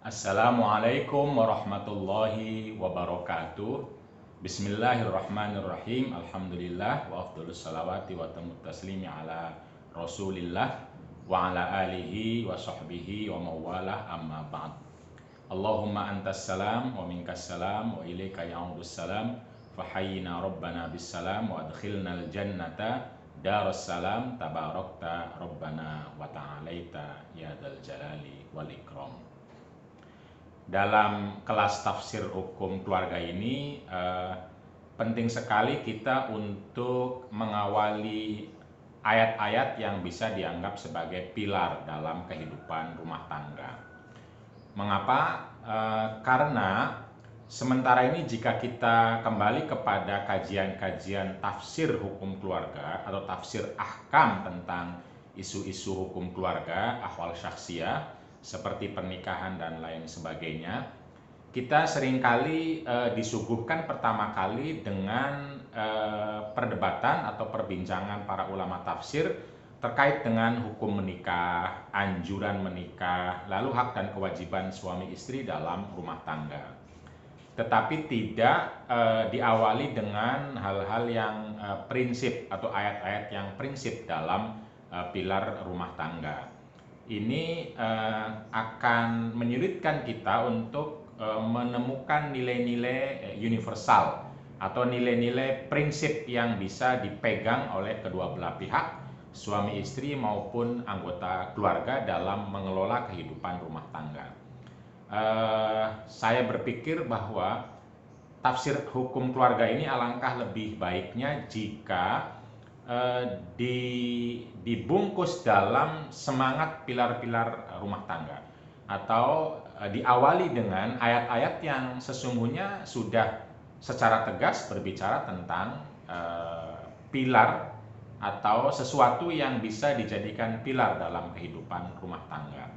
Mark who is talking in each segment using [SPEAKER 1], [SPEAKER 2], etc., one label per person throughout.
[SPEAKER 1] Assalamualaikum warahmatullahi wabarakatuh. Bismillahirrahmanirrahim. Alhamdulillah wa afdhalus salawati wa tammut taslimi ala Rasulillah wa ala alihi wa sahbihi wa mawalah amma ba'd. Allahumma antas salam wa minkas salam wa ilaika ya'udus salam fahayyina rabbana bis salam wa adkhilnal jannata darus salam tabarakta rabbana wa ta'alaita ya dzal jalali wal ikram. Dalam kelas tafsir hukum keluarga ini penting sekali kita untuk mengawali ayat-ayat yang bisa dianggap sebagai pilar dalam kehidupan rumah tangga. Mengapa? Karena sementara ini jika kita kembali kepada kajian-kajian tafsir hukum keluarga atau tafsir ahkam tentang isu-isu hukum keluarga, ahwal syakhsiyah, seperti pernikahan dan lain sebagainya, kita seringkali disuguhkan pertama kali dengan perdebatan atau perbincangan para ulama tafsir terkait dengan hukum menikah, anjuran menikah, lalu hak dan kewajiban suami istri dalam rumah tangga. Tetapi tidak diawali dengan hal-hal yang prinsip atau ayat-ayat yang prinsip dalam pilar rumah tangga. Ini akan menyulitkan kita untuk menemukan nilai-nilai universal atau nilai-nilai prinsip yang bisa dipegang oleh kedua belah pihak, suami istri maupun anggota keluarga dalam mengelola kehidupan rumah tangga. Saya berpikir bahwa tafsir hukum keluarga ini alangkah lebih baiknya jika dibungkus dalam semangat pilar-pilar rumah tangga atau diawali dengan ayat-ayat yang sesungguhnya sudah secara tegas berbicara tentang pilar atau sesuatu yang bisa dijadikan pilar dalam kehidupan rumah tangga.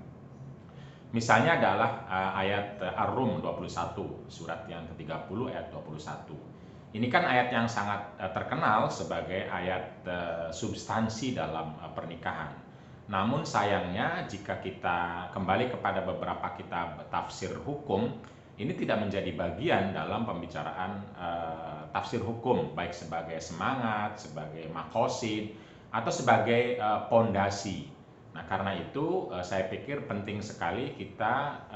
[SPEAKER 1] Misalnya adalah ayat Ar-Rum 21, surat yang ke-30 ayat 21. Ini kan ayat yang sangat terkenal sebagai ayat substansi dalam pernikahan. Namun sayangnya jika kita kembali kepada beberapa kitab tafsir hukum, ini tidak menjadi bagian dalam pembicaraan tafsir hukum, baik sebagai semangat, sebagai maqasid, atau sebagai pondasi. Nah, karena itu saya pikir penting sekali kita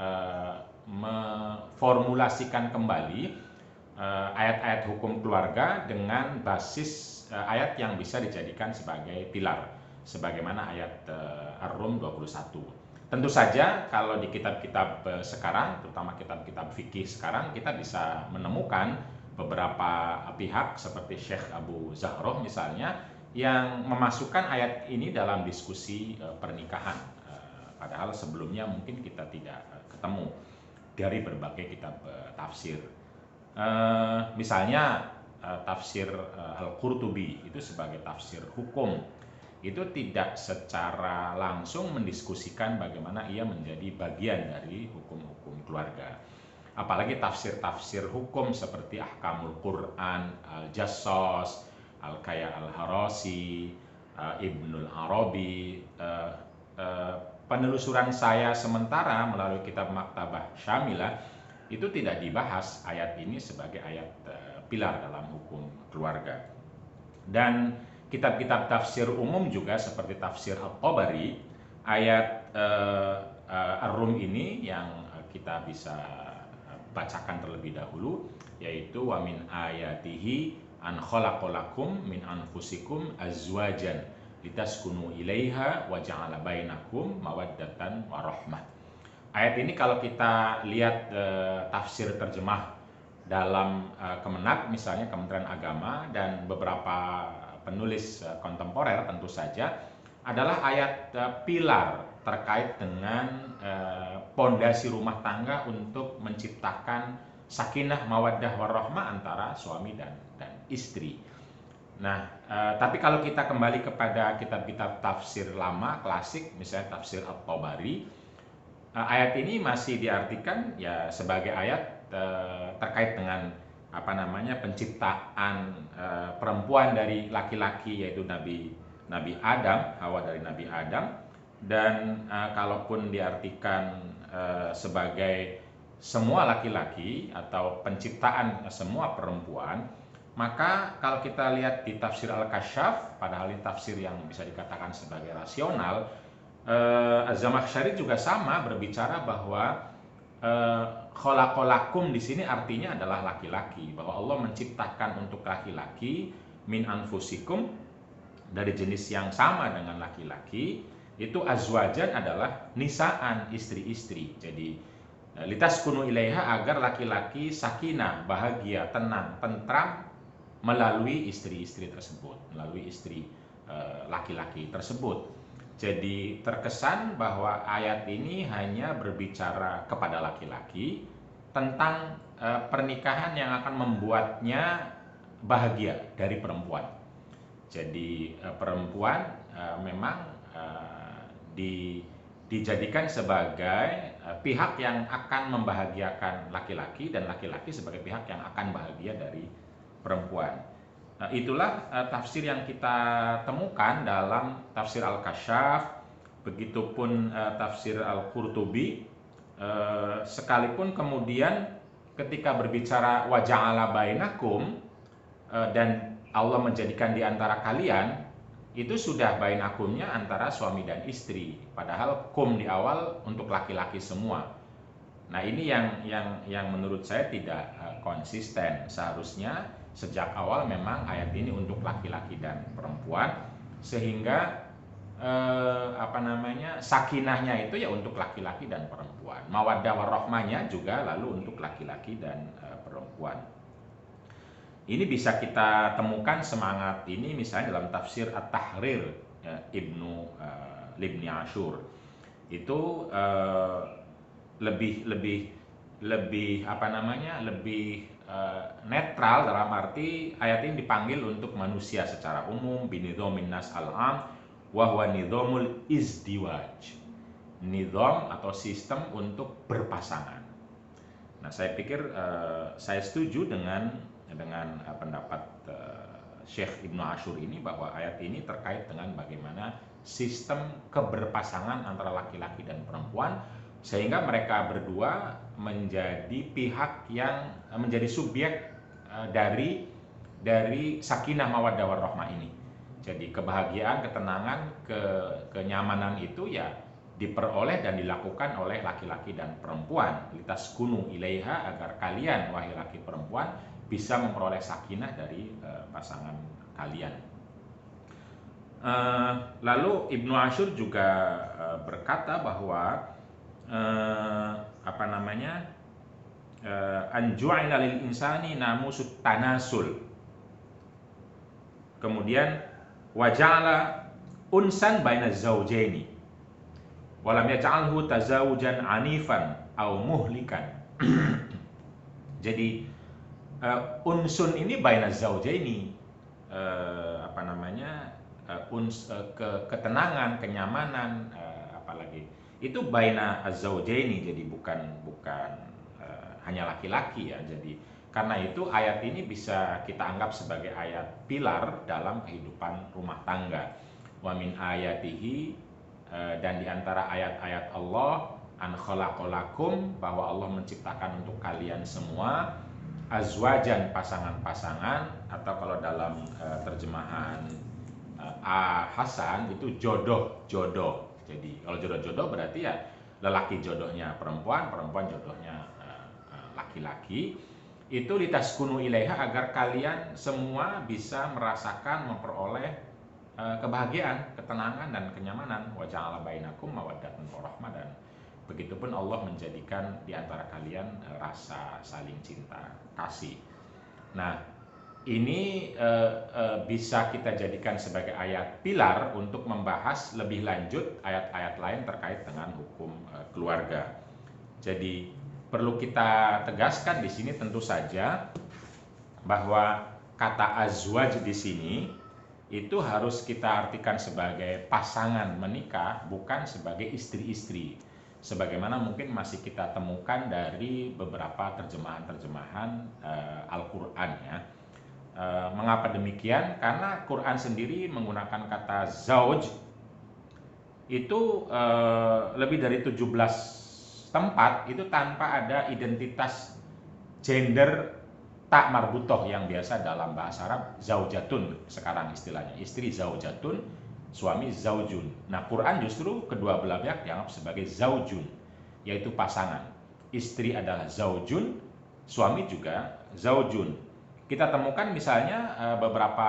[SPEAKER 1] memformulasikan kembali ayat-ayat hukum keluarga dengan basis ayat yang bisa dijadikan sebagai pilar, sebagaimana ayat Ar-Rum 21. Tentu saja kalau di kitab-kitab sekarang, terutama kitab-kitab fikih sekarang, kita bisa menemukan beberapa pihak seperti Syekh Abu Zahroh misalnya yang memasukkan ayat ini dalam diskusi pernikahan, padahal sebelumnya mungkin kita tidak ketemu dari berbagai kitab tafsir. Misalnya tafsir Al-Qurtubi itu sebagai tafsir hukum itu tidak secara langsung mendiskusikan bagaimana ia menjadi bagian dari hukum-hukum keluarga. Apalagi tafsir-tafsir hukum seperti Ahkamul Quran, Al-Jassos, Al-Kaya Al-Harasi, Ibnul Arabi. Penelusuran saya sementara melalui kitab Maktabah Syamilah itu tidak dibahas ayat ini sebagai ayat pilar dalam hukum keluarga. Dan kitab-kitab tafsir umum juga seperti tafsir At-Tabari, ayat Ar-Rum ini yang kita bisa bacakan terlebih dahulu, yaitu wa min ayatihi an khalaqalakum min anfusikum azwajan litaskunu ilaiha wa ja'ala bainakum mawaddatan wa rahmah. Ayat ini kalau kita lihat tafsir terjemah dalam Kemenak, misalnya Kementerian Agama dan beberapa penulis kontemporer tentu saja, adalah ayat pilar terkait dengan pondasi rumah tangga untuk menciptakan sakinah mawaddah warahmah antara suami dan istri. Nah, tapi kalau kita kembali kepada kitab-kitab tafsir lama, klasik, misalnya tafsir At-Tabari, ayat ini masih diartikan ya sebagai ayat terkait dengan penciptaan perempuan dari laki-laki, yaitu Nabi Adam, Hawa dari Nabi Adam, dan kalaupun diartikan sebagai semua laki-laki atau penciptaan semua perempuan, maka kalau kita lihat di tafsir Al-Kasyaf, padahal ini tafsir yang bisa dikatakan sebagai rasional, Az-Zamakhsyari juga sama berbicara bahwa khalaqalakum di sini artinya adalah laki-laki, bahwa Allah menciptakan untuk laki-laki min anfusikum, dari jenis yang sama dengan laki-laki. Itu azwajan adalah nisaan, istri-istri. Jadi litaskunu ilaiha, agar laki-laki sakinah, bahagia, tenang, tentram melalui istri-istri tersebut, melalui istri laki-laki tersebut. Jadi terkesan bahwa ayat ini hanya berbicara kepada laki-laki tentang pernikahan yang akan membuatnya bahagia dari perempuan. Jadi perempuan memang dijadikan sebagai pihak yang akan membahagiakan laki-laki, dan laki-laki sebagai pihak yang akan bahagia dari perempuan. Itulah tafsir yang kita temukan dalam tafsir Al-Kasyaf, begitupun tafsir Al-Qurtubi. Sekalipun kemudian ketika berbicara wa ja'ala bainakum, dan Allah menjadikan di antara kalian, itu sudah bainakumnya antara suami dan istri, padahal kum di awal untuk laki-laki semua. Nah, ini yang menurut saya tidak konsisten. Seharusnya sejak awal memang ayat ini untuk laki-laki dan perempuan, sehingga sakinahnya itu ya untuk laki-laki dan perempuan, mawaddah warahmahnya juga lalu untuk laki-laki dan perempuan. Ini bisa kita temukan semangat ini misalnya dalam tafsir At-Tahrir Ibnu Asyur. Itu lebih netral, dalam arti ayat ini dipanggil untuk manusia secara umum, binidhamin nas al-am wa huwa nidhamul izdiwaj, nidham atau sistem untuk berpasangan. Nah, saya pikir saya setuju dengan pendapat Syekh Ibnu Asyur ini, bahwa ayat ini terkait dengan bagaimana sistem keberpasangan antara laki-laki dan perempuan, sehingga mereka berdua menjadi pihak yang menjadi subjek dari sakinah mawaddah warahmah ini. Jadi kebahagiaan, ketenangan, kenyamanan itu ya diperoleh dan dilakukan oleh laki-laki dan perempuan. Litaskunu ilaiha, agar kalian wahai laki perempuan bisa memperoleh sakinah dari pasangan kalian. Lalu Ibnu Asyur juga berkata bahwa anju'ila lil insani namusut tanasul. Kemudian waja'ala unsan baina zaujaini walam yaj'alhu tazawujan anifan au muhlikan. Jadi unsun ini baina zaujaini, ketenangan, kenyamanan, apalagi itu baina az-zaujaini, jadi bukan hanya laki-laki ya. Jadi karena itu ayat ini bisa kita anggap sebagai ayat pilar dalam kehidupan rumah tangga. Wa min ayatihi, dan diantara ayat-ayat Allah, an khalaqalakum, bahwa Allah menciptakan untuk kalian semua azwajan, pasangan-pasangan, atau kalau dalam terjemahan Hasan itu jodoh-jodoh. Jadi kalau jodoh-jodoh berarti ya lelaki jodohnya perempuan, perempuan jodohnya laki-laki. Itu litaskunu ilaiha, agar kalian semua bisa merasakan, memperoleh kebahagiaan, ketenangan dan kenyamanan. Wa ja'ala bainakum mawaddatan warahmah, dan begitupun Allah menjadikan di antara kalian rasa saling cinta kasih. Nah, ini bisa kita jadikan sebagai ayat pilar untuk membahas lebih lanjut ayat-ayat lain terkait dengan hukum keluarga. Jadi perlu kita tegaskan di sini tentu saja bahwa kata azwaj di sini itu harus kita artikan sebagai pasangan menikah, bukan sebagai istri-istri, sebagaimana mungkin masih kita temukan dari beberapa terjemahan Al-Quran ya. Mengapa demikian? Karena Quran sendiri menggunakan kata zauj itu lebih dari 17 tempat itu tanpa ada identitas gender tak marbutoh yang biasa dalam bahasa Arab zaujatun, sekarang istilahnya istri zaujatun, suami zaujun. Nah, Quran justru kedua belah pihak dianggap sebagai zaujun, yaitu pasangan. Istri adalah zaujun, suami juga zaujun. Kita temukan misalnya beberapa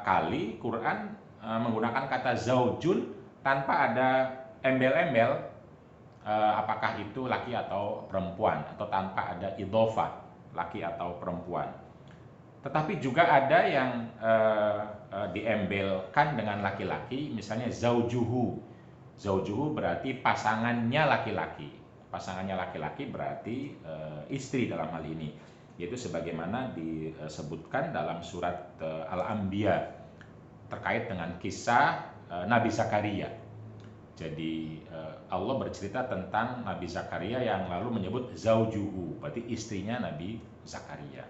[SPEAKER 1] kali Quran menggunakan kata zaujun tanpa ada embel-embel apakah itu laki atau perempuan, atau tanpa ada idhofah laki atau perempuan. Tetapi juga ada yang diembelkan dengan laki-laki, misalnya zaujuhu. Zaujuhu berarti pasangannya laki-laki. Pasangannya laki-laki berarti istri dalam hal ini. Yaitu sebagaimana disebutkan dalam surat Al-Anbiya terkait dengan kisah Nabi Zakaria. Jadi Allah bercerita tentang Nabi Zakaria yang lalu menyebut zaujuhu, berarti istrinya Nabi Zakaria.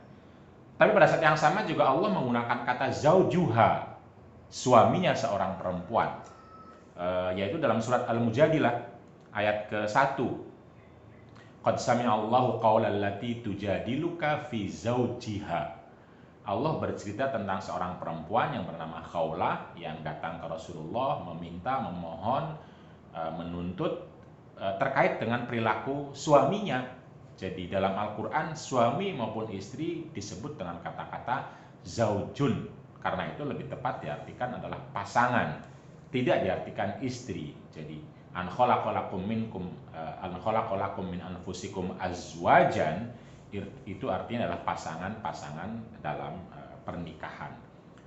[SPEAKER 1] Tapi pada saat yang sama juga Allah menggunakan kata zaujuha, suaminya seorang perempuan, yaitu dalam surat Al-Mujadilah ayat ke-1. Qad sami'allahu qaulal lati tujadiluka fi zaujiha. Allah bercerita tentang seorang perempuan yang bernama Khawlah yang datang ke Rasulullah meminta, memohon, menuntut terkait dengan perilaku suaminya. Jadi dalam Al-Quran suami maupun istri disebut dengan kata-kata zaujun, karena itu lebih tepat diartikan adalah pasangan, tidak diartikan istri. Jadi an khalaqalakum min anfusikum azwajan, itu artinya adalah pasangan-pasangan dalam pernikahan.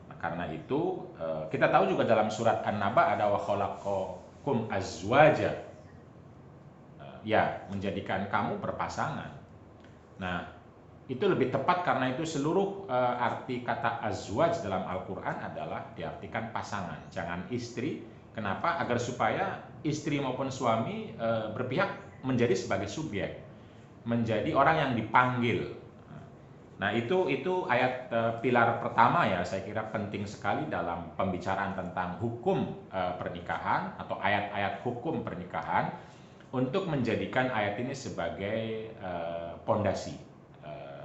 [SPEAKER 1] Nah, karena itu kita tahu juga dalam surat An-Naba ada wa khalaqakum azwaja, ya menjadikan kamu berpasangan. Nah, itu lebih tepat karena itu seluruh arti kata azwaj dalam Al-Quran adalah diartikan pasangan, jangan istri. Kenapa? Agar supaya istri maupun suami berpihak menjadi sebagai subjek, menjadi orang yang dipanggil. Nah, itu ayat pilar pertama ya, saya kira penting sekali dalam pembicaraan tentang hukum pernikahan atau ayat-ayat hukum pernikahan, untuk menjadikan ayat ini sebagai pondasi,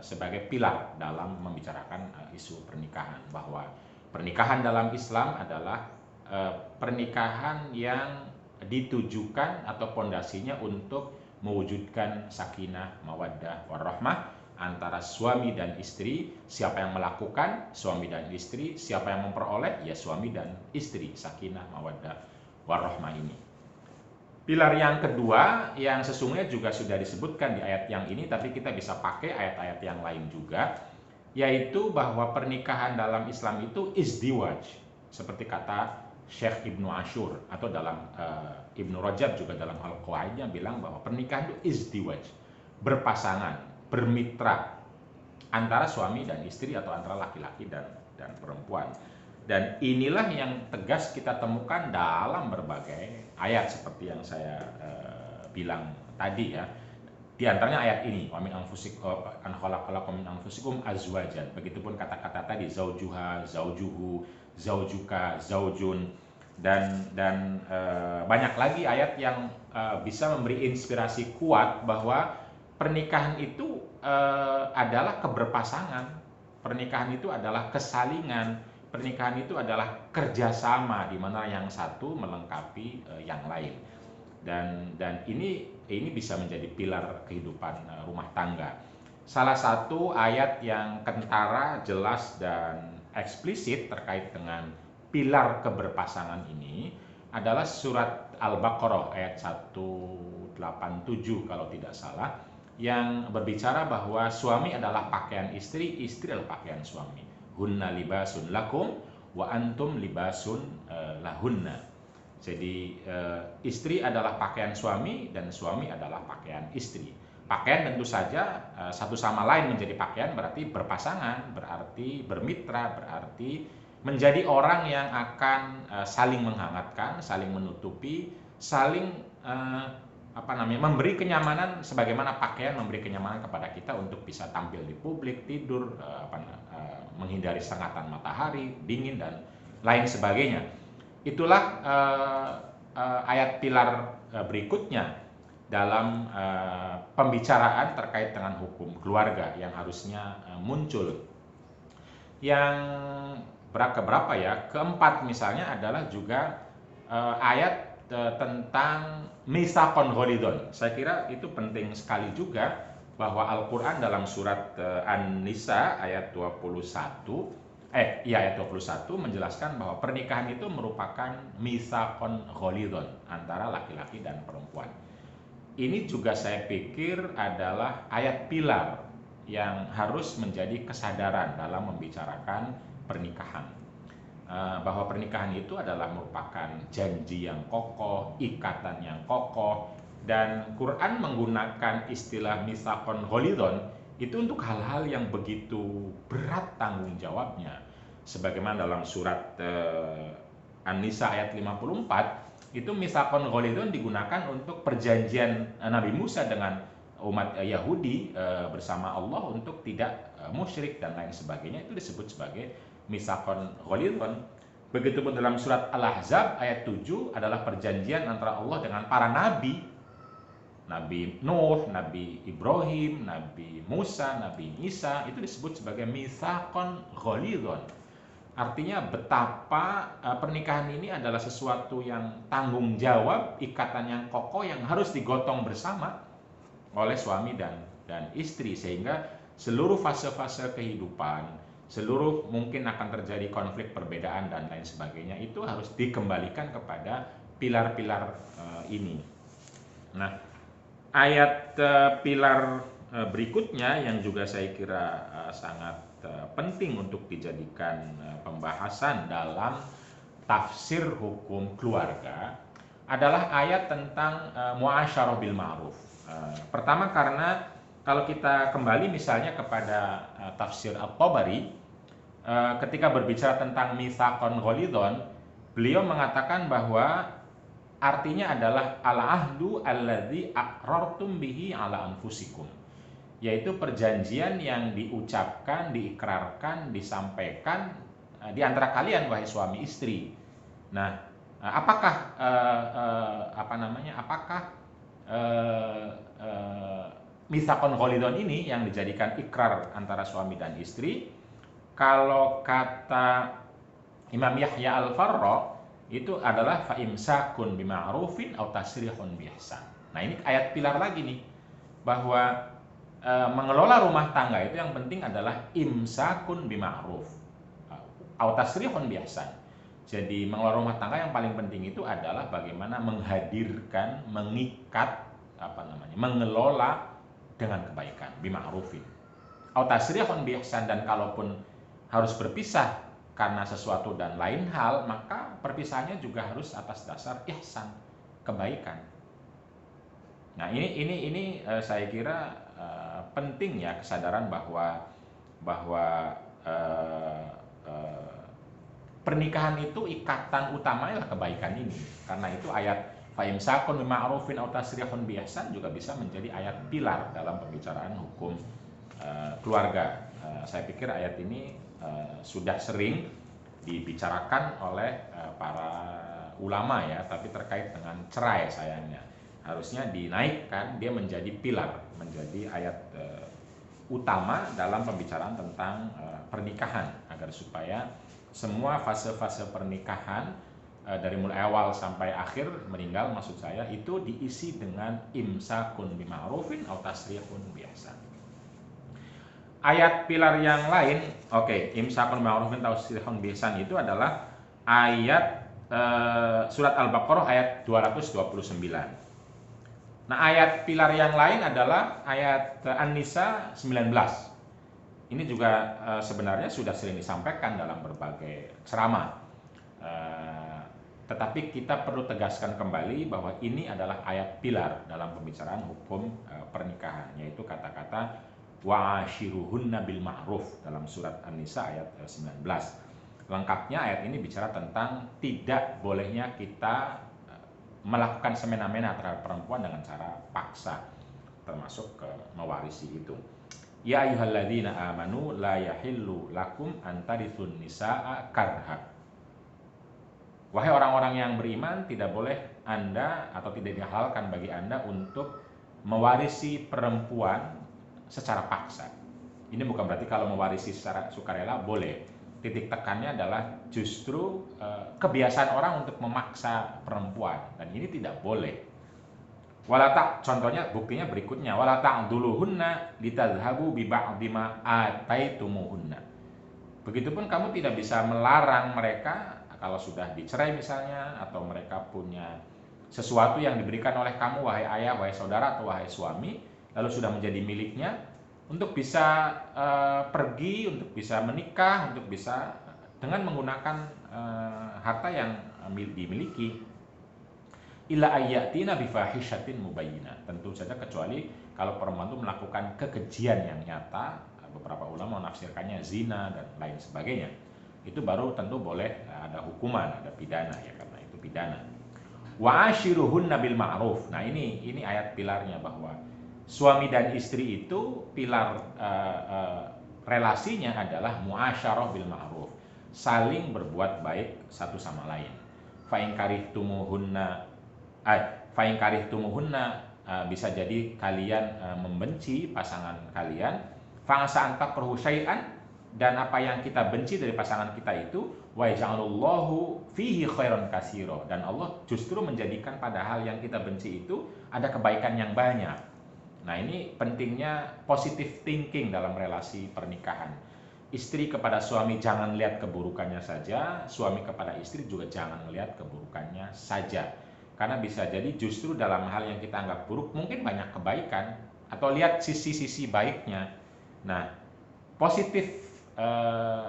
[SPEAKER 1] sebagai pilar dalam membicarakan isu pernikahan, bahwa pernikahan dalam Islam adalah pernikahan yang ditujukan atau pondasinya untuk mewujudkan sakinah, mawaddah, warahmah antara suami dan istri. Siapa yang melakukan? Suami dan istri. Siapa yang memperoleh? Ya suami dan istri. Sakinah, mawaddah, warahmah ini. Pilar yang kedua yang sesungguhnya juga sudah disebutkan di ayat yang ini, tapi kita bisa pakai ayat-ayat yang lain juga, yaitu bahwa pernikahan dalam Islam itu izdiwaj, seperti kata Syekh Ibnu Ashur, atau dalam Ibnu Rajab juga dalam Al-Qawaidnya bilang bahwa pernikahan itu izdiwaj, berpasangan, bermitra antara suami dan istri atau antara laki-laki dan perempuan. Dan inilah yang tegas kita temukan dalam berbagai ayat seperti yang saya bilang tadi ya. Di antaranya ayat ini, wa min anfusikum an khalaqalakum min anfusikum azwajan. Begitupun kata-kata tadi zaujuha, zaujuhu, zaujuka, zaujun, dan banyak lagi ayat yang bisa memberi inspirasi kuat bahwa pernikahan itu adalah keberpasangan, pernikahan itu adalah kesalingan, pernikahan itu adalah kerjasama di mana yang satu melengkapi yang lain. Dan ini bisa menjadi pilar kehidupan rumah tangga. Salah satu ayat yang kentara, jelas dan eksplisit terkait dengan pilar keberpasangan ini adalah surat Al-Baqarah ayat 187 kalau tidak salah, yang berbicara bahwa suami adalah pakaian istri, istri adalah pakaian suami. Hunna libasun lakum wa antum libasun lahunna. Jadi istri adalah pakaian suami dan suami adalah pakaian istri. Pakaian tentu saja satu sama lain menjadi pakaian berarti berpasangan, berarti bermitra, berarti menjadi orang yang akan saling menghangatkan, saling menutupi, saling memberi kenyamanan, sebagaimana pakaian memberi kenyamanan kepada kita untuk bisa tampil di publik, tidur, menghindari sengatan matahari, dingin dan lain sebagainya. Itulah ayat pilar berikutnya dalam pembicaraan terkait dengan hukum keluarga yang harusnya muncul. Yang keberapa ya? Keempat misalnya adalah juga ayat tentang misakon ghalidhon. Saya kira itu penting sekali juga bahwa Al-Qur'an dalam surat An-Nisa ayat 21 ayat 21 menjelaskan bahwa pernikahan itu merupakan misakon ghalidhon antara laki-laki dan perempuan. Ini juga saya pikir adalah ayat pilar yang harus menjadi kesadaran dalam membicarakan pernikahan. Bahwa pernikahan itu adalah merupakan janji yang kokoh, ikatan yang kokoh, dan Quran menggunakan istilah misakon ghalidhon itu untuk hal-hal yang begitu berat tanggung jawabnya. Sebagaimana dalam surat An-Nisa ayat 54, itu misakon ghalidhon digunakan untuk perjanjian Nabi Musa dengan umat Yahudi bersama Allah untuk tidak musyrik dan lain sebagainya. Itu disebut sebagai misakon ghalidhon. Begitupun dalam surat Al-Ahzab ayat 7 adalah perjanjian antara Allah dengan para nabi. Nabi Nuh, Nabi Ibrahim, Nabi Musa, Nabi Isa, itu disebut sebagai misakon ghalidhon. Artinya betapa pernikahan ini adalah sesuatu yang tanggung jawab, ikatan yang kokoh yang harus digotong bersama oleh suami dan istri, sehingga seluruh fase-fase kehidupan, seluruh mungkin akan terjadi konflik perbedaan dan lain sebagainya, itu harus dikembalikan kepada pilar-pilar ini. Nah, ayat pilar berikutnya yang juga saya kira sangat penting untuk dijadikan pembahasan dalam tafsir hukum keluarga adalah ayat tentang muasyarah bil ma'ruf. Pertama karena kalau kita kembali misalnya kepada tafsir At-Tabari, ketika berbicara tentang mitsaqon ghalidhon, beliau mengatakan bahwa artinya adalah al-ahdu alladzi aqrartum bihi ala anfusikum, yaitu perjanjian yang diucapkan, diikrarkan, disampaikan di antara kalian wahai suami istri. Nah, apakah mitsaqon ghalidhon ini yang dijadikan ikrar antara suami dan istri? Kalau kata Imam Yahya Al-Farra itu adalah fa imsakun bima'rufin aw tasrihun biihsan. Nah, ini ayat pilar lagi nih, bahwa mengelola rumah tangga itu yang penting adalah imsakun bima'ruf aw tasrihun biihsan. Jadi mengelola rumah tangga yang paling penting itu adalah bagaimana menghadirkan, mengikat, mengelola dengan kebaikan, bima'rufin aw tasrihun biihsan. Dan kalaupun harus berpisah karena sesuatu dan lain hal, maka perpisahannya juga harus atas dasar ihsan, kebaikan. Nah, ini saya kira penting ya, kesadaran bahwa pernikahan itu ikatan utamanya adalah kebaikan ini. Karena itu ayat fa imsakun bima'rufin aw tasrihun biihsan juga bisa menjadi ayat pilar dalam pembicaraan hukum keluarga. Saya pikir ayat ini sudah sering dibicarakan oleh para ulama ya, tapi terkait dengan cerai sayangnya harusnya dinaikkan, dia menjadi pilar, menjadi ayat utama dalam pembicaraan tentang pernikahan, agar supaya semua fase-fase pernikahan dari mulai awal sampai akhir meninggal, maksud saya, itu diisi dengan imsakun bima'rufin aw tasrihun biihsan. Ayat pilar yang lain, imsakun bima'rufin aw tasrihun biihsan itu adalah ayat surat Al-Baqarah ayat 229. Nah, ayat pilar yang lain adalah ayat An-Nisa 19. Ini juga sebenarnya sudah sering disampaikan dalam berbagai ceramah. Tetapi kita perlu tegaskan kembali bahwa ini adalah ayat pilar dalam pembicaraan hukum pernikahan, yaitu kata-kata wa'ashiruhunna bil ma'ruf dalam surat An-Nisa ayat 19. Lengkapnya ayat ini bicara tentang tidak bolehnya kita melakukan semena-mena terhadap perempuan dengan cara paksa, termasuk mewarisi itu. Ya ayyuhalladzina amanu la yahillu lakum an tarithun nisaa karha. Wahai orang-orang yang beriman, tidak boleh Anda atau tidak dihalalkan bagi Anda untuk mewarisi perempuan secara paksa. Ini bukan berarti kalau mewarisi secara sukarela boleh. Titik tekannya adalah justru kebiasaan orang untuk memaksa perempuan, dan ini tidak boleh. Contohnya buktinya berikutnya, wala ta'dhuluhunna litadhhabu bi ba'dhi ma ataitumuhunna. Begitupun kamu tidak bisa melarang mereka kalau sudah dicerai misalnya, atau mereka punya sesuatu yang diberikan oleh kamu, wahai ayah, wahai saudara, atau wahai suami, lalu sudah menjadi miliknya, untuk bisa pergi, untuk bisa menikah, untuk bisa dengan menggunakan harta yang dimiliki. Illa ayyatina bifahishatin mubayyinah. Tentu saja kecuali kalau perempuan itu melakukan kekejian yang nyata, beberapa ulama menafsirkannya zina dan lain sebagainya. Itu baru tentu boleh ada hukuman, ada pidana ya, karena itu pidana. Wa ashiruhunna bil ma'ruf. Nah, ini ayat pilarnya, bahwa suami dan istri itu pilar relasinya adalah muasyarah bil ma'ruf, saling berbuat baik satu sama lain. Fa in karihtumuhunna bisa jadi kalian membenci pasangan kalian, fa'asa an takrahu syai'an, dan apa yang kita benci dari pasangan kita itu, wa ja'alallahu fihi khairan katsira, dan Allah justru menjadikan pada hal yang kita benci itu ada kebaikan yang banyak. Nah, ini pentingnya positive thinking dalam relasi pernikahan. Istri kepada suami jangan lihat keburukannya saja, suami kepada istri juga jangan lihat keburukannya saja. Karena bisa jadi justru dalam hal yang kita anggap buruk mungkin banyak kebaikan, atau lihat sisi-sisi baiknya. Nah, positive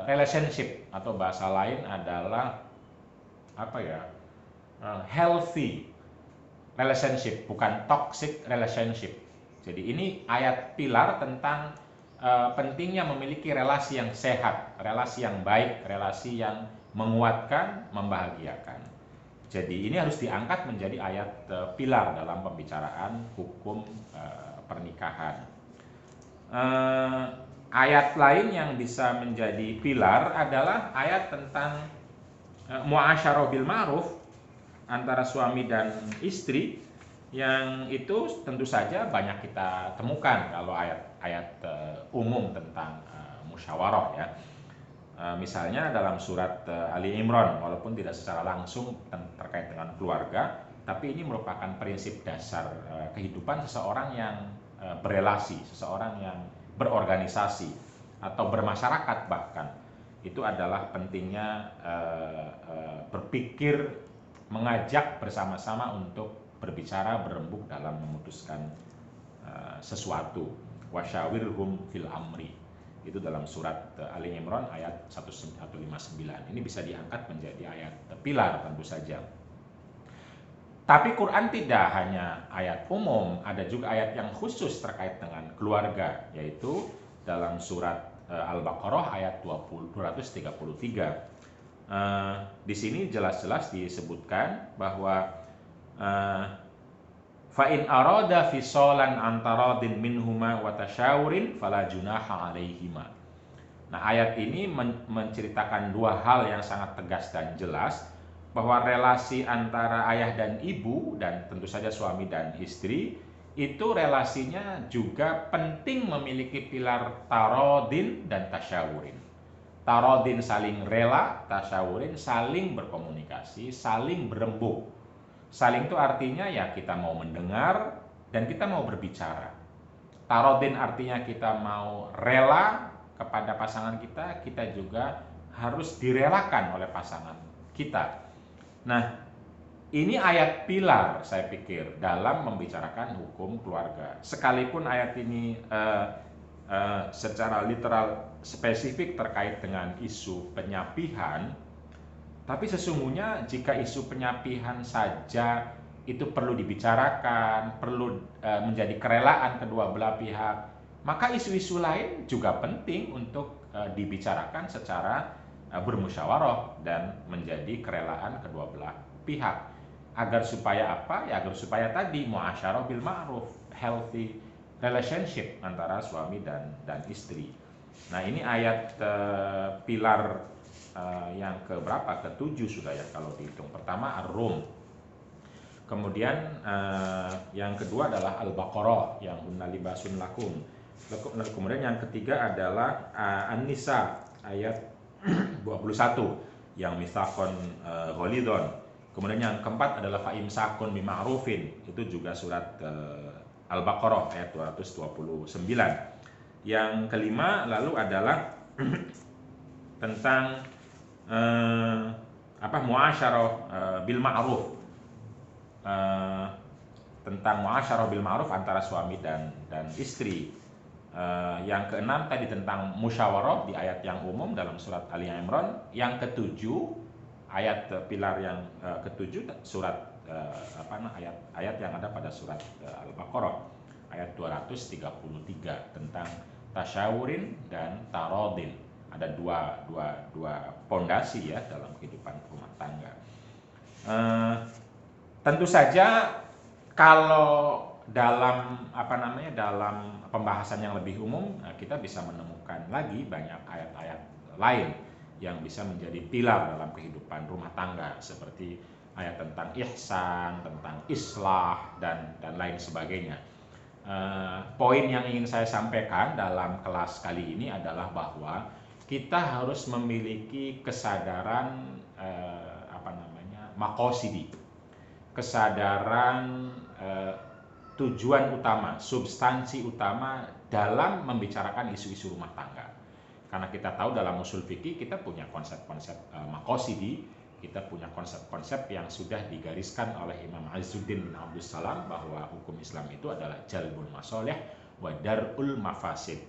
[SPEAKER 1] relationship atau bahasa lain adalah healthy relationship, bukan toxic relationship. Jadi ini ayat pilar tentang pentingnya memiliki relasi yang sehat, relasi yang baik, relasi yang menguatkan, membahagiakan. Jadi ini harus diangkat menjadi ayat pilar dalam pembicaraan hukum pernikahan. Ayat lain yang bisa menjadi pilar adalah ayat tentang muasyarah bil ma'ruf antara suami dan istri, yang itu tentu saja banyak kita temukan kalau ayat-ayat umum tentang musyawarah ya. Misalnya dalam surat Ali Imran, walaupun tidak secara langsung terkait dengan keluarga, tapi ini merupakan prinsip dasar kehidupan seseorang yang berelasi, seseorang yang berorganisasi atau bermasyarakat bahkan. Itu adalah pentingnya berpikir, mengajak bersama-sama untuk berbicara, berembuk dalam memutuskan sesuatu. Wasyawirhum fil amri. Itu dalam surat Ali Imran ayat 159. Ini bisa diangkat menjadi ayat pilar tentu saja. Tapi Quran tidak hanya ayat umum, ada juga ayat yang khusus terkait dengan keluarga, yaitu dalam surat Al-Baqarah ayat 233. Di sini jelas-jelas disebutkan bahwa fa in arada fisalan antaradin minhuma wa tasyawurin fala junaha alaihima. Nah, ayat ini menceritakan dua hal yang sangat tegas dan jelas, bahwa relasi antara ayah dan ibu, dan tentu saja suami dan istri, itu relasinya juga penting memiliki pilar tarodin dan tasyawurin. Tarodin saling rela, tasyawurin saling berkomunikasi, saling berembuk. Saling itu artinya ya kita mau mendengar dan kita mau berbicara. Tarodin artinya kita mau rela kepada pasangan kita, kita juga harus direlakan oleh pasangan kita. Nah, ini ayat pilar saya pikir dalam membicarakan hukum keluarga. Sekalipun ayat ini secara literal spesifik terkait dengan isu penyapihan, tapi sesungguhnya jika isu penyapihan saja itu perlu dibicarakan, perlu menjadi kerelaan kedua belah pihak, maka isu-isu lain juga penting untuk dibicarakan secara bermusyawarah dan menjadi kerelaan kedua belah pihak. Agar supaya apa? Ya agar supaya tadi muasyarah bil ma'ruf, healthy relationship antara suami dan istri. Nah, ini ayat pilar yang keberapa? Ke-7 sudah ya kalau dihitung. Pertama Ar-Rum. Kemudian yang kedua adalah Al-Baqarah yang hunna libasun lakum. Kemudian yang ketiga adalah An-Nisa ayat 21 yang mitsaqon ghalidhon. Kemudian yang keempat adalah fa'imsakun bima'rufin, itu juga surat Al-Baqarah ayat 229. Yang kelima lalu adalah tentang muasyarah bil ma'ruf, tentang muasyarah bil ma'ruf antara suami dan istri. Yang keenam tadi tentang musyawarah di ayat yang umum dalam surat Ali Imran. Yang ketujuh ayat pilar yang ketujuh surat ayat yang ada pada surat Al-Baqarah ayat 233 tentang tasyawurin dan tarodin. Ada dua pondasi ya dalam kehidupan rumah tangga. Tentu saja kalau dalam dalam pembahasan yang lebih umum kita bisa menemukan lagi banyak ayat-ayat lain yang bisa menjadi pilar dalam kehidupan rumah tangga, seperti ayat tentang ihsan, tentang islah dan lain sebagainya. Poin yang ingin saya sampaikan dalam kelas kali ini adalah bahwa kita harus memiliki kesadaran maqasidi, kesadaran tujuan utama, substansi utama dalam membicarakan isu-isu rumah tangga. Karena kita tahu dalam usul fikih kita punya konsep-konsep maqasidi, kita punya konsep-konsep yang sudah digariskan oleh Imam Izzuddin bin Abdus Salam bahwa hukum Islam itu adalah jalbul masoleh wa darul mafasid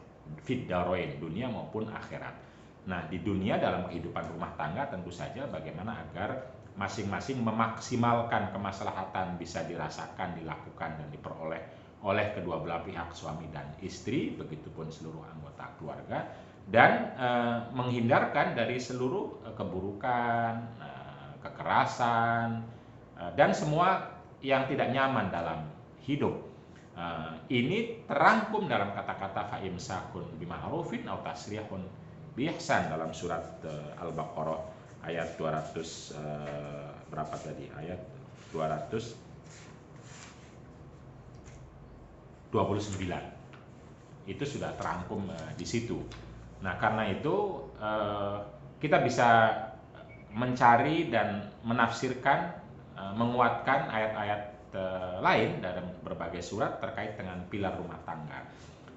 [SPEAKER 1] fid darain, dunia maupun akhirat. Nah, di dunia dalam kehidupan rumah tangga tentu saja bagaimana agar masing-masing memaksimalkan kemaslahatan bisa dirasakan, dilakukan dan diperoleh oleh kedua belah pihak, suami dan istri, begitupun seluruh anggota keluarga, dan menghindarkan dari seluruh keburukan, kekerasan, dan semua yang tidak nyaman dalam hidup. Ini terangkum dalam kata-kata fa'imsakun bima'rufin aw tasrihun biihsan dalam surat Al-Baqarah ayat 200 berapa tadi? Ayat 229. Itu sudah terangkum di situ. Nah, karena itu kita bisa mencari dan menafsirkan, menguatkan ayat-ayat lain dalam berbagai surat terkait dengan pilar rumah tangga.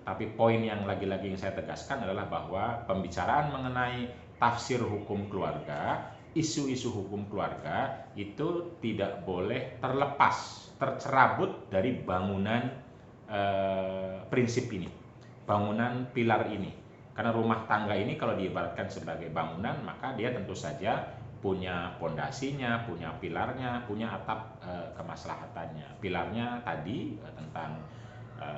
[SPEAKER 1] Tapi poin yang lagi-lagi yang saya tegaskan adalah bahwa pembicaraan mengenai tafsir hukum keluarga, isu-isu hukum keluarga itu tidak boleh terlepas, tercerabut dari bangunan prinsip ini, bangunan pilar ini. Karena rumah tangga ini kalau diibaratkan sebagai bangunan, maka dia tentu saja punya pondasinya, punya pilarnya, punya atap kemaslahatannya. Pilarnya tadi tentang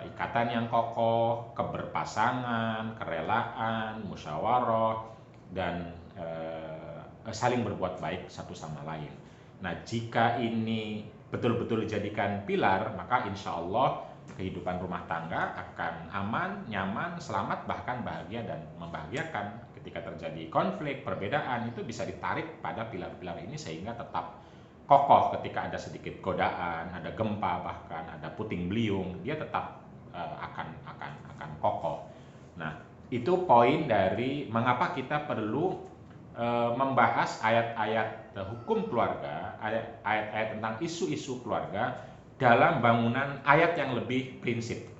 [SPEAKER 1] ikatan yang kokoh, keberpasangan, kerelaan, musyawarah, dan saling berbuat baik satu sama lain. Nah, jika ini betul-betul dijadikan pilar, maka insya Allah kehidupan rumah tangga akan aman, nyaman, selamat, bahkan bahagia dan membahagiakan. Ketika terjadi konflik, perbedaan, itu bisa ditarik pada pilar-pilar ini sehingga tetap kokoh. Ketika ada sedikit godaan, ada gempa, bahkan ada puting beliung, dia tetap akan kokoh. Nah, itu poin dari mengapa kita perlu membahas ayat-ayat hukum keluarga, ayat-ayat tentang isu-isu keluarga dalam bangunan ayat yang lebih prinsip,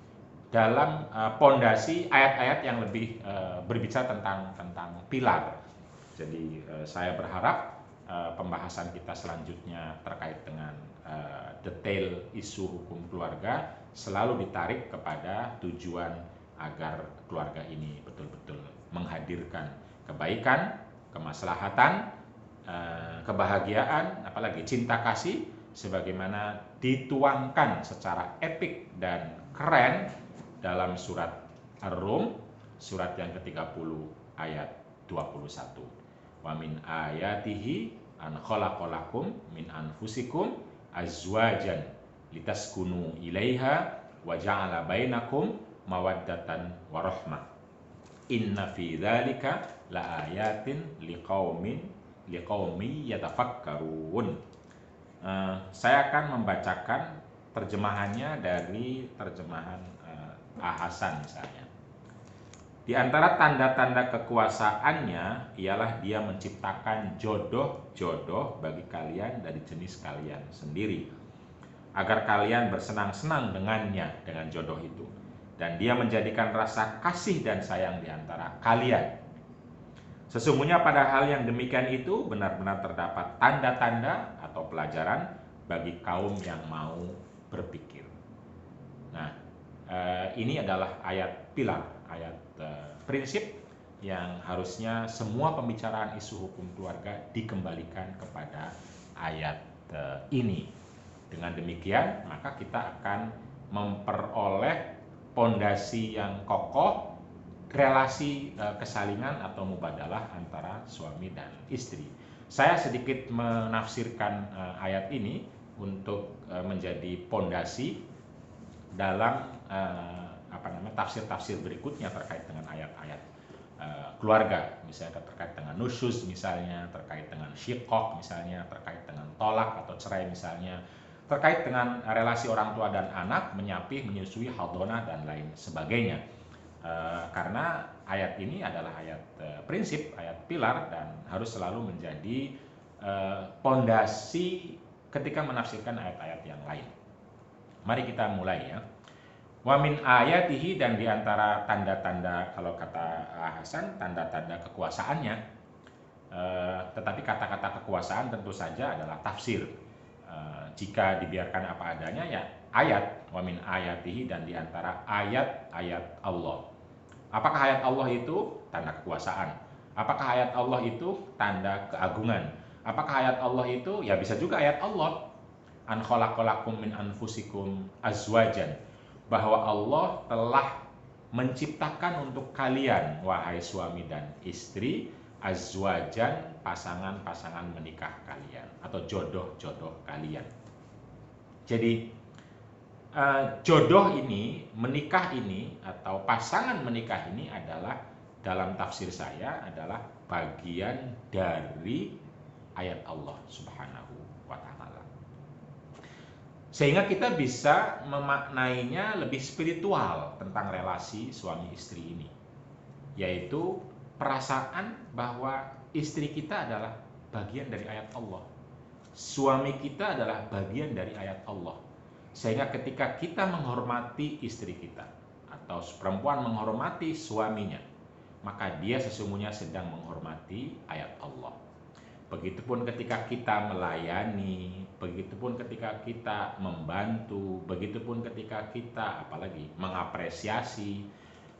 [SPEAKER 1] dalam pondasi ayat-ayat yang lebih berbicara tentang pilar. Jadi saya berharap pembahasan kita selanjutnya terkait dengan detail isu hukum keluarga selalu ditarik kepada tujuan agar keluarga ini betul-betul menghadirkan kebaikan, kemaslahatan, kebahagiaan, apalagi cinta kasih sebagaimana dituangkan secara epik dan keren dalam surat Ar-Rum, surat yang ke-30 ayat 21. Wa min ayatihi an khalaqalakum min anfusikum azwajan litaskunu ilaiha wa ja'ala bainakum mawaddatan warahmah. Inna fi dzalika laayatin liqaumin yatafakkarun. Saya akan membacakan terjemahannya dari terjemahan Hasan misalnya. Di antara tanda-tanda kekuasaannya ialah dia menciptakan jodoh-jodoh bagi kalian dari jenis kalian sendiri, agar kalian bersenang-senang dengannya, dengan jodoh itu. Dan dia menjadikan rasa kasih dan sayang di antara kalian. Sesungguhnya pada hal yang demikian itu benar-benar terdapat tanda-tanda atau pelajaran bagi kaum yang mau berpikir. Nah, ini adalah ayat pilar, ayat prinsip yang harusnya semua pembicaraan isu hukum keluarga dikembalikan kepada ayat ini. Dengan demikian, maka kita akan memperoleh pondasi yang kokoh, relasi kesalingan atau mubadalah antara suami dan istri. Saya sedikit menafsirkan ayat ini untuk menjadi pondasi dalam tafsir-tafsir berikutnya terkait dengan ayat-ayat keluarga, misalnya terkait dengan nusyuz, misalnya terkait dengan syiqaq, misalnya terkait dengan tolak atau cerai, misalnya terkait dengan relasi orang tua dan anak, menyapih, menyusui, hadonah dan lain sebagainya. Karena ayat ini adalah ayat prinsip, ayat pilar, dan harus selalu menjadi pondasi ketika menafsirkan ayat-ayat yang lain. Mari kita mulai ya. Wa min ayatihi, dan diantara tanda-tanda, kalau kata Hasan, tanda-tanda kekuasaannya, tetapi kata-kata kekuasaan tentu saja adalah tafsir. Jika dibiarkan apa adanya ya ayat, wa min ayatihi, dan diantara ayat-ayat Allah. Apakah ayat Allah itu tanda kekuasaan? Apakah ayat Allah itu tanda keagungan? Apakah ayat Allah itu ya bisa juga ayat Allah, an khalaqalakum min anfusikum azwajan, bahwa Allah telah menciptakan untuk kalian, wahai suami dan istri, azwajan, pasangan-pasangan menikah kalian atau jodoh-jodoh kalian. Jadi jodoh ini, menikah ini atau pasangan menikah ini adalah, dalam tafsir saya, adalah bagian dari ayat Allah Subhanahu wa Ta'ala. Sehingga kita bisa memaknainya lebih spiritual tentang relasi suami istri ini, yaitu perasaan bahwa istri kita adalah bagian dari ayat Allah, suami kita adalah bagian dari ayat Allah. Sehingga ketika kita menghormati istri kita atau perempuan menghormati suaminya, maka dia sesungguhnya sedang menghormati ayat Allah. Begitupun ketika kita melayani, begitupun ketika kita membantu, begitupun ketika kita apalagi mengapresiasi,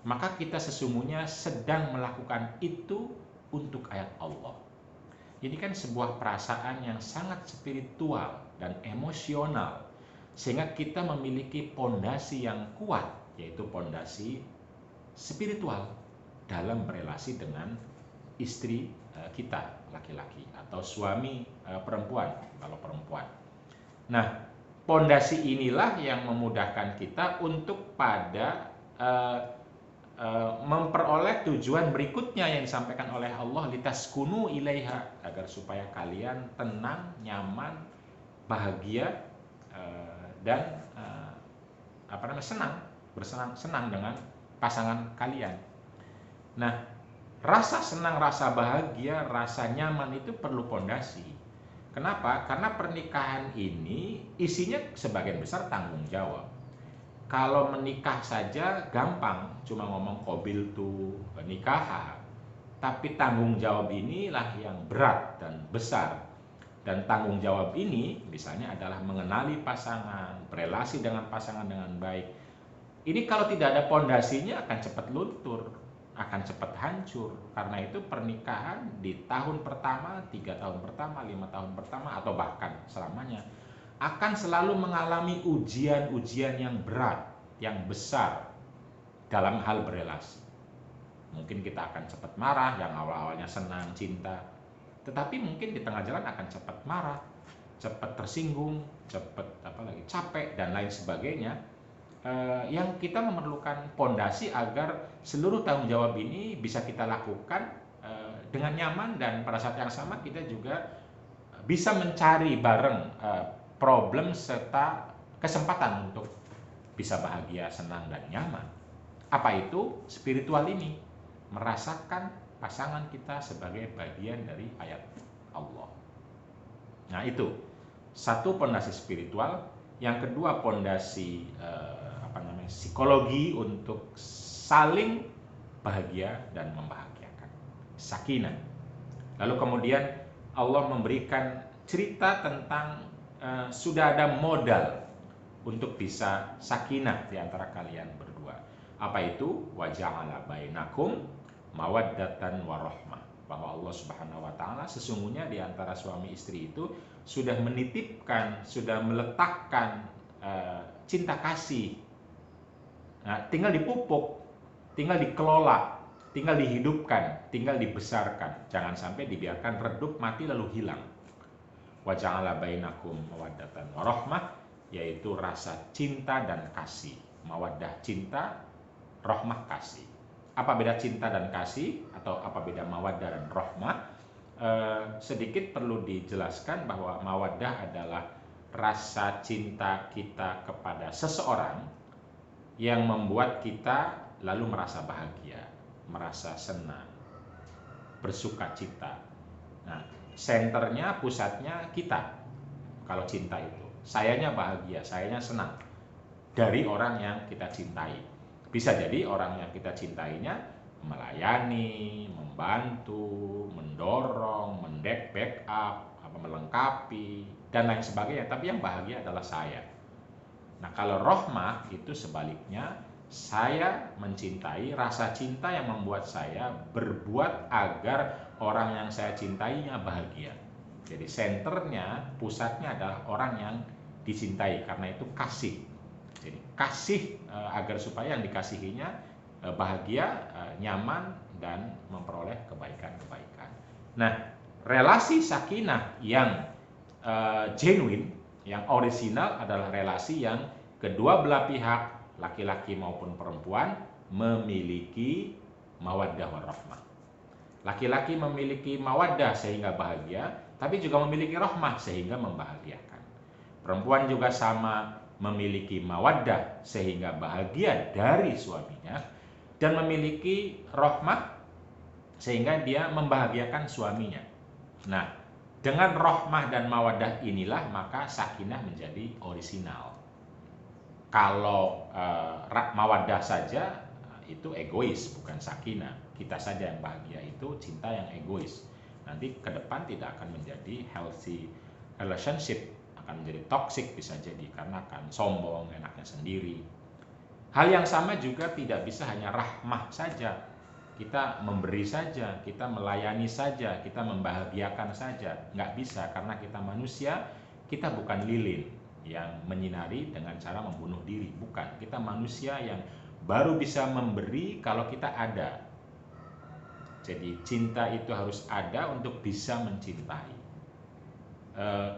[SPEAKER 1] maka kita sesungguhnya sedang melakukan itu untuk ayat Allah. Ini kan sebuah perasaan yang sangat spiritual dan emosional, sehingga kita memiliki pondasi yang kuat, yaitu pondasi spiritual dalam berelasi dengan istri kita laki-laki atau suami perempuan kalau perempuan. Nah, pondasi inilah yang memudahkan kita untuk pada memperoleh tujuan berikutnya yang disampaikan oleh Allah, litaskunu ilaiha, agar supaya kalian tenang, nyaman, bahagia, dan senang dengan pasangan kalian. Nah, rasa senang, rasa bahagia, rasa nyaman itu perlu pondasi. Kenapa? Karena pernikahan ini isinya sebagian besar tanggung jawab. Kalau menikah saja gampang, cuma ngomong qabil tu nikah, tapi tanggung jawab inilah yang berat dan besar. Dan tanggung jawab ini misalnya adalah mengenali pasangan, berelasi dengan pasangan dengan baik. Ini kalau tidak ada pondasinya akan cepat luntur, akan cepat hancur. Karena itu pernikahan di tahun pertama, 3 tahun pertama, 5 tahun pertama, atau bahkan selamanya akan selalu mengalami ujian-ujian yang berat, yang besar dalam hal berelasi. Mungkin kita akan cepat marah, yang awal-awalnya senang, cinta, tetapi mungkin di tengah jalan akan cepat marah, cepat tersinggung, cepat capek dan lain sebagainya. Yang kita memerlukan pondasi agar seluruh tanggung jawab ini bisa kita lakukan dengan nyaman, dan pada saat yang sama kita juga bisa mencari bareng problem serta kesempatan untuk bisa bahagia, senang, dan nyaman. Apa itu? Spiritual ini. Merasakan pasangan kita sebagai bagian dari ayat Allah. Nah itu, satu pondasi spiritual. Yang kedua pondasi psikologi untuk saling bahagia dan membahagiakan. Sakinah. Lalu kemudian Allah memberikan cerita tentang sudah ada modal untuk bisa sakinah di antara kalian berdua. Apa itu? Wa ja'ala bainakum mawaddatan warahmah. Bahwa Allah Subhanahu wa taala sesungguhnya di antara suami istri itu sudah menitipkan, sudah meletakkan cinta kasih. Nah, tinggal dipupuk, tinggal dikelola, tinggal dihidupkan, tinggal dibesarkan. Jangan sampai dibiarkan redup, mati lalu hilang. Wa ja'ala bainakum mawaddatan warahmah, yaitu rasa cinta dan kasih. Mawaddah cinta, rahmah kasih. Apa beda cinta dan kasih atau apa beda mawaddah dan rahmah? Sedikit perlu dijelaskan bahwa mawaddah adalah rasa cinta kita kepada seseorang yang membuat kita lalu merasa bahagia, merasa senang, bersuka cita. Nah, senternya, pusatnya kita. Kalau cinta itu, sayanya bahagia, sayanya senang dari orang yang kita cintai. Bisa jadi orang yang kita cintainya melayani, membantu, mendorong, backup, melengkapi, dan lain sebagainya. Tapi yang bahagia adalah saya. Nah, kalau rahmah itu sebaliknya, saya mencintai, rasa cinta yang membuat saya berbuat agar orang yang saya cintainya bahagia. Jadi senternya, pusatnya adalah orang yang dicintai, karena itu kasih. Jadi kasih agar supaya yang dikasihinya bahagia, nyaman, dan memperoleh kebaikan-kebaikan. Nah, relasi sakinah yang genuine, yang orisinal adalah relasi yang kedua belah pihak, laki-laki maupun perempuan, memiliki mawaddah warahmah. Laki-laki memiliki mawaddah sehingga bahagia, tapi juga memiliki rahmah sehingga membahagiakan. Perempuan juga sama, memiliki mawaddah sehingga bahagia dari suaminya, dan memiliki rahmah sehingga dia membahagiakan suaminya. Nah, dengan rahmah dan mawaddah inilah maka sakinah menjadi orisinal. Kalau mawaddah saja itu egois, bukan sakinah. Kita saja yang bahagia, itu cinta yang egois. Nanti ke depan tidak akan menjadi healthy relationship, akan menjadi toxic bisa jadi, karena akan sombong, enaknya sendiri. Hal yang sama juga tidak bisa hanya rahmah saja. Kita memberi saja, kita melayani saja, kita membahagiakan saja. Nggak bisa, karena kita manusia, kita bukan lilin yang menyinari dengan cara membunuh diri. Bukan, kita manusia yang baru bisa memberi kalau kita ada. Jadi cinta itu harus ada untuk bisa mencintai.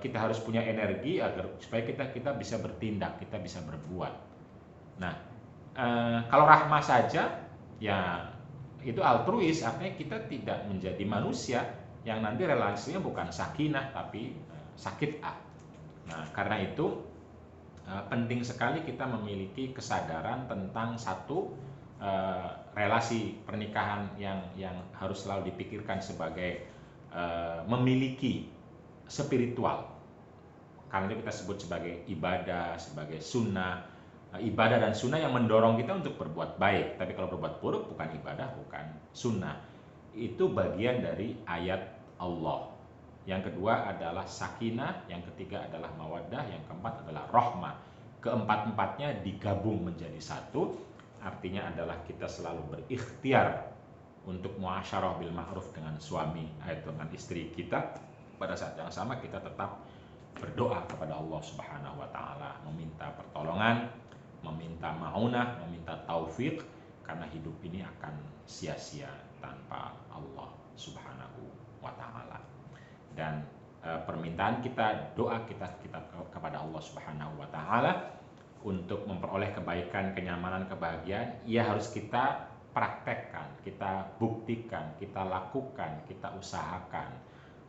[SPEAKER 1] Kita harus punya energi agar supaya kita bisa bertindak, kita bisa berbuat. Nah, kalau rahmah saja, ya itu altruis, artinya kita tidak menjadi manusia yang nanti relasinya bukan sakinah tapi sakit. Nah, karena itu penting sekali kita memiliki kesadaran tentang satu relasi pernikahan yang harus selalu dipikirkan sebagai memiliki spiritual. Karena itu kita sebut sebagai ibadah, sebagai sunnah. Ibadah dan sunnah yang mendorong kita untuk berbuat baik. Tapi kalau berbuat buruk bukan ibadah, bukan sunnah. Itu bagian dari ayat Allah. Yang kedua adalah sakinah, yang ketiga adalah mawaddah, yang keempat adalah rahmah. Keempat-empatnya digabung menjadi satu, artinya adalah kita selalu berikhtiar untuk muasyarah bil ma'ruf dengan suami atau dengan istri kita. Pada saat yang sama kita tetap berdoa kepada Allah Subhanahu wa taala, meminta pertolongan, meminta maunah, meminta taufik, karena hidup ini akan sia-sia tanpa Allah Subhanahu wa taala. Dan permintaan kita, doa kita kepada Allah Subhanahu wa taala untuk memperoleh kebaikan, kenyamanan, kebahagiaan, ya harus kita praktekkan, kita buktikan, kita lakukan, kita usahakan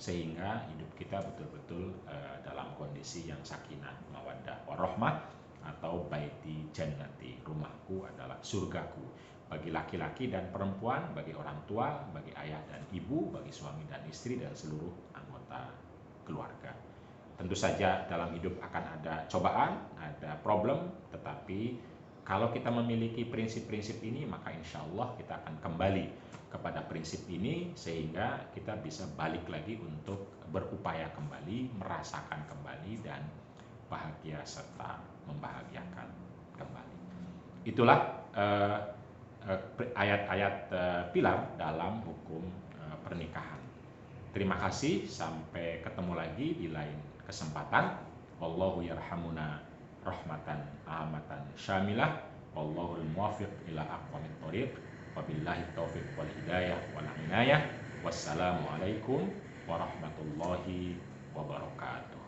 [SPEAKER 1] sehingga hidup kita betul-betul dalam kondisi yang sakinah, mawaddah, warahmah, atau baiti jannati, rumahku adalah surgaku, bagi laki-laki dan perempuan, bagi orang tua, bagi ayah dan ibu, bagi suami dan istri, dan seluruh anggota keluarga. Tentu saja dalam hidup akan ada cobaan, ada problem, tetapi kalau kita memiliki prinsip-prinsip ini, maka insya Allah kita akan kembali kepada prinsip ini, sehingga kita bisa balik lagi untuk berupaya kembali, merasakan kembali, dan bahagia serta membahagiakan kembali. Itulah ayat-ayat pilar dalam hukum pernikahan. Terima kasih, sampai ketemu lagi di lain kesempatan. Wallahu yarhamuna rahmatan amatan syamilah. Wallahul muwaffiq ila aqwamit thoriq. Wabillahi taufiq wal hidayah wal inayah. Wassalamualaikum warahmatullahi wabarakatuh.